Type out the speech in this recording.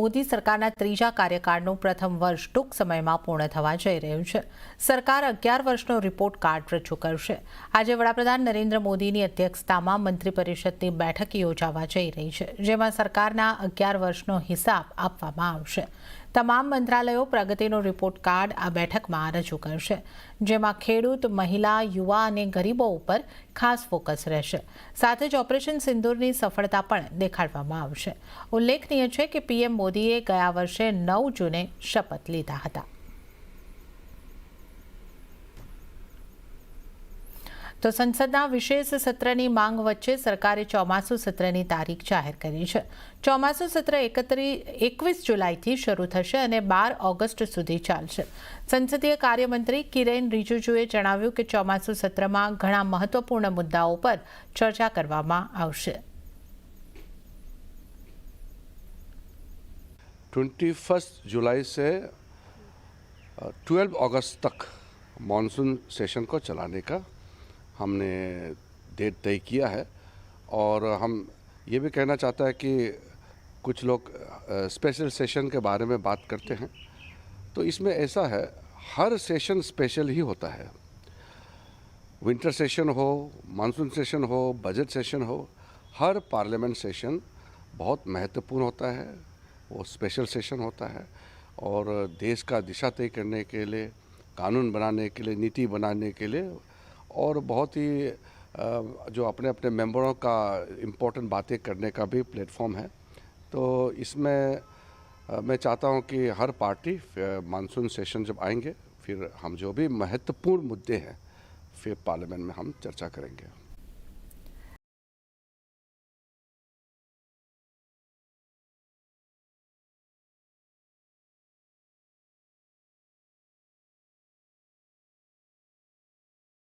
મોદી સરકારના ત્રીજા કાર્યકાળનું પ્રથમ વર્ષ ટૂંક સમયમાં પૂર્ણ થવા જઈ રહ્યું છે. સરકાર 11 વર્ષનો રિપોર્ટ કાર્ડ રજૂ કરશે. આજે વડાપ્રધાન નરેન્દ્ર મોદીની અધ્યક્ષતામાં મંત્રીપરિષદની બેઠક યોજાવા જઈ રહી છે, જેમાં સરકારના 11 વર્ષનો હિસાબ આપવામાં આવશે. તમામ મંત્રાલયો પ્રગતિનો રિપોર્ટ કાર્ડ આ બેઠકમાં રજૂ કરશે, જેમાં ખેડૂત, મહિલા, યુવા અને ગરીબો ઉપર ખાસ ફોકસ રહેશે. સાથે જ ઓપરેશન સિંદૂરની સફળતા પણ દેખાડવામાં આવશે. ઉલ્લેખનીય છે કે પીએમ મોદીએ ગયા વર્ષે 9 જૂને શપથ લીધા હતા. તો સંસદના વિશેષ સત્રની માંગ વચ્ચે સરકારે ચોમાસુ સત્રની તારીખ જાહેર કરી છે. ચોમાસુ સત્ર 21 જુલાઈથી શરૂ થશે અને 12 ઓગસ્ટ સુધી ચાલશે. સંસદીય કાર્યમંત્રી કિરેન રિજિજુએ જણાવ્યું કે ચોમાસુ સત્રમાં ઘણા મહત્વપૂર્ણ મુદ્દાઓ પર ચર્ચા કરવામાં આવશે. 21 जुलाई से 12 अगस्त तक मानसून सेशन को चलाने का हमने डेट तय किया है और हम ये भी कहना चाहता है कि कुछ लोग स्पेशल सेशन के बारे में बात करते हैं, तो इसमें ऐसा है, हर सेशन स्पेशल ही होता है. विंटर सेशन हो, मानसून सेशन हो, बजट सेशन हो, हर पार्लियामेंट सेशन बहुत महत्वपूर्ण होता है. वो स्पेशल सेशन होता है और देश का दिशा तय करने के लिए, कानून बनाने के लिए, नीति बनाने के लिए और बहुत ही जो अपने अपने मेंबरों का इम्पोर्टेंट बातें करने का भी प्लेटफॉर्म है. तो इसमें मैं चाहता हूं कि हर पार्टी मानसून सेशन जब आएंगे, फिर हम जो भी महत्वपूर्ण मुद्दे हैं फिर पार्लियामेंट में हम चर्चा करेंगे.